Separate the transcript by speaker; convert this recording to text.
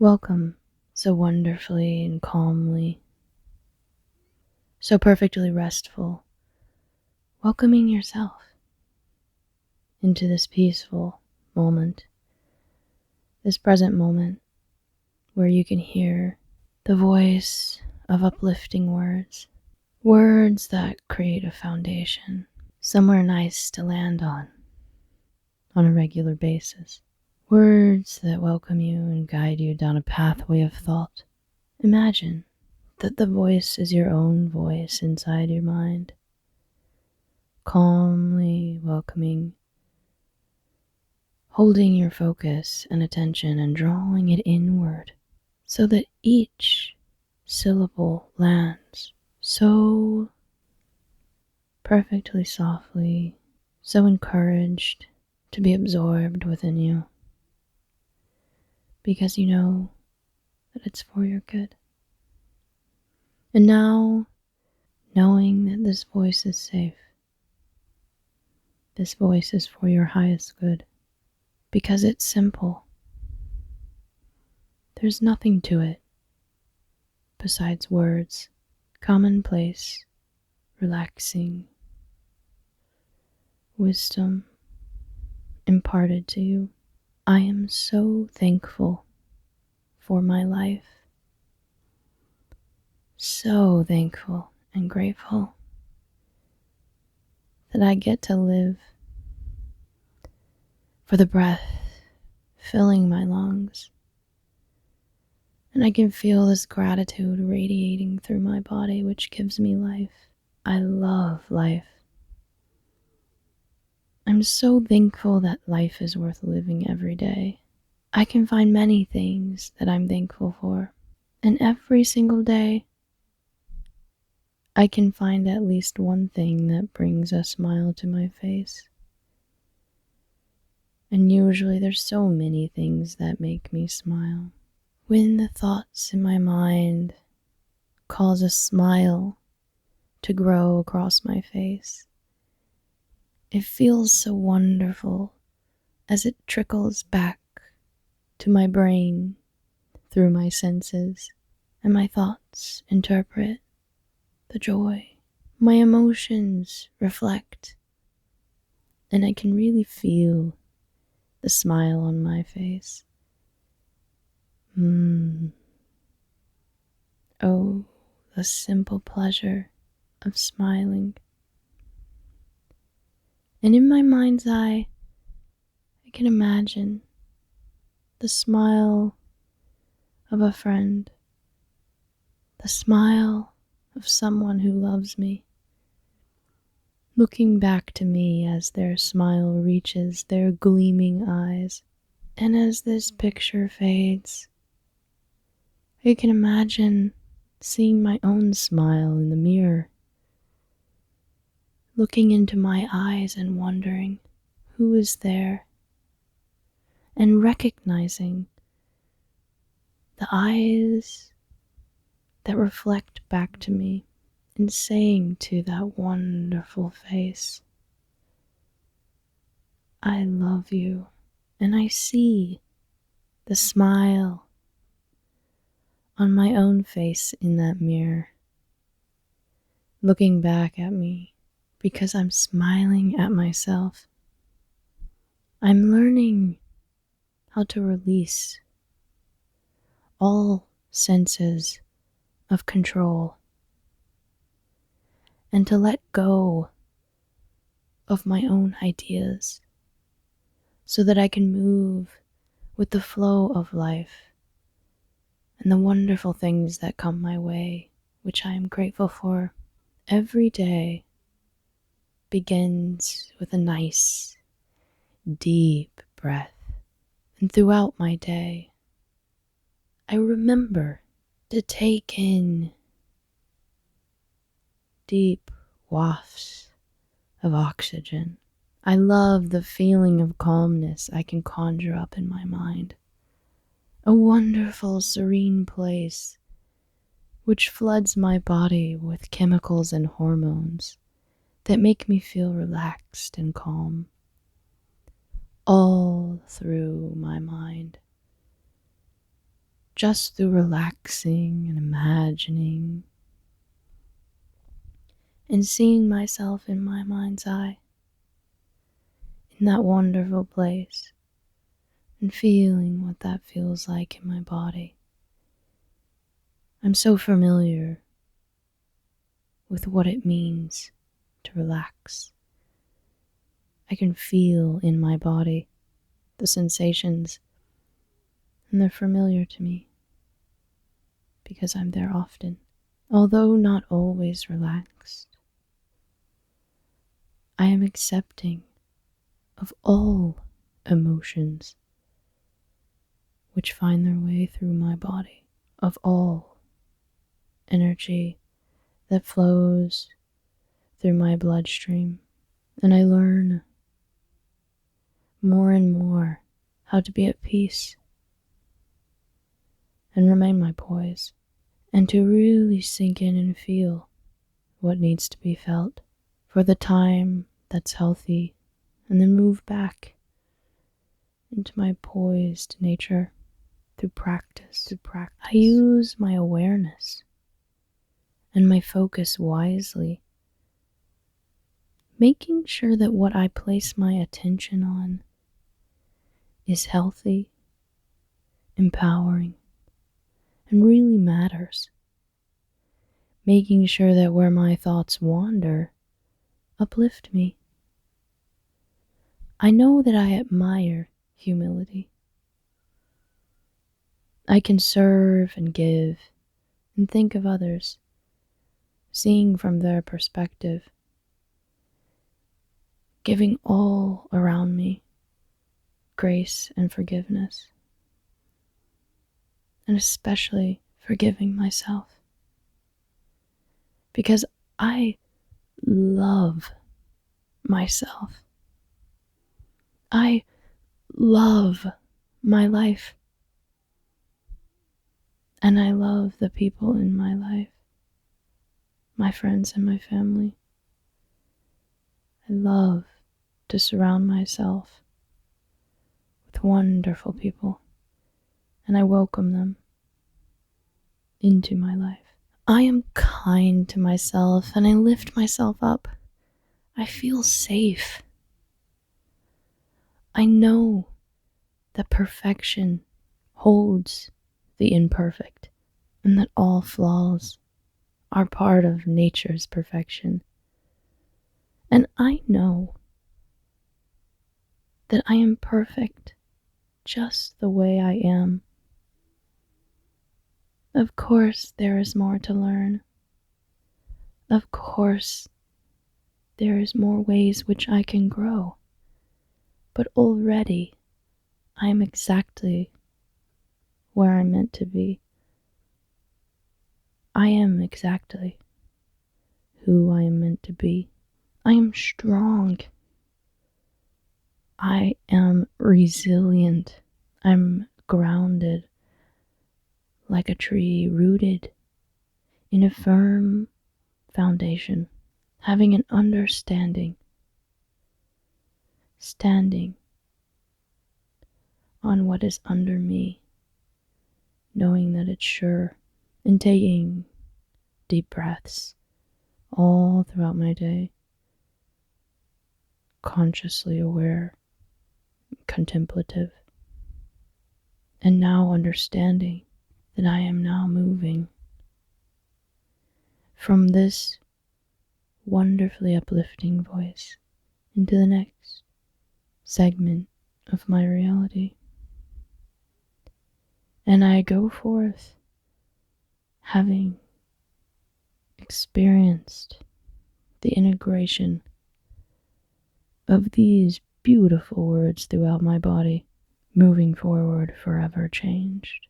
Speaker 1: Welcome so wonderfully and calmly, so perfectly restful, welcoming yourself into this peaceful moment, this present moment where you can hear the voice of uplifting words, words that create a foundation, somewhere nice to land on a regular basis, words that welcome you and guide you down a pathway of thought. Imagine that the voice is your own voice inside your mind, calmly welcoming, holding your focus and attention and drawing it inward so that each syllable lands so perfectly softly, so encouraged to be absorbed within you because you know that it's for your good. And now, knowing that this voice is safe, this voice is for your highest good, because it's simple. There's nothing to it besides words, commonplace, relaxing, wisdom imparted to you. I am so thankful for my life, so thankful and grateful that I get to live, for the breath filling my lungs, and I can feel this gratitude radiating through my body, which gives me life. I love life. I'm so thankful that life is worth living every day. I can find many things that I'm thankful for, and every single day, I can find at least one thing that brings a smile to my face. And usually there's so many things that make me smile. When the thoughts in my mind cause a smile to grow across my face, it feels so wonderful as it trickles back to my brain through my senses, and my thoughts interpret the joy. My emotions reflect, and I can really feel the smile on my face. Oh, the simple pleasure of smiling. And in my mind's eye, I can imagine the smile of a friend, the smile of someone who loves me, looking back to me as their smile reaches their gleaming eyes. And as this picture fades, I can imagine seeing my own smile in the mirror, looking into my eyes and wondering who is there, and recognizing the eyes that reflect back to me and saying to that wonderful face, I love you. And I see the smile on my own face in that mirror, looking back at me because I'm smiling at myself. I'm learning how to release all senses of control and to let go of my own ideas so that I can move with the flow of life and the wonderful things that come my way, which I am grateful for. Every day begins with a nice, deep breath, and throughout my day, I remember to take in deep wafts of oxygen. I love the feeling of calmness I can conjure up in my mind. A wonderful, serene place which floods my body with chemicals and hormones that make me feel relaxed and calm, all through my mind. just through relaxing and imagining and seeing myself in my mind's eye, in that wonderful place, and feeling what that feels like in my body. I'm so familiar with what it means to relax. I can feel in my body the sensations, and they're familiar to me because I'm there often. Although not always relaxed, I am accepting of all emotions which find their way through my body, of all energy that flows through my bloodstream. And I learn more and more how to be at peace and remain my poise, and to really sink in and feel what needs to be felt for the time that's healthy, and then move back into my poised nature through practice. I use my awareness and my focus wisely, making sure that what I place my attention on is healthy, empowering, and really matters. Making sure that where my thoughts wander uplift me. I know that I admire humility. I can serve and give and think of others, seeing from their perspective, giving all around me grace and forgiveness, and especially forgiving myself. Because I love myself. I love my life. And I love the people in my life, my friends and my family. I love to surround myself with wonderful people, and I welcome them into my life. I am kind to myself and I lift myself up. I feel safe. I know that perfection holds the imperfect, and that all flaws are part of nature's perfection. And I know that I am perfect just the way I am. Of course, there is more to learn. Of course, there is more ways which I can grow. But already, I am exactly where I'm meant to be. I am exactly who I am meant to be. I am strong. I am resilient. I'm grounded like a tree rooted in a firm foundation, having an understanding, standing on what is under me, knowing that it's sure, and taking deep breaths all throughout my day, consciously aware, contemplative, and now understanding that I am now moving from this wonderfully uplifting voice into the next segment of my reality. And I go forth having experienced the integration of these beautiful words throughout my body, moving forward forever changed.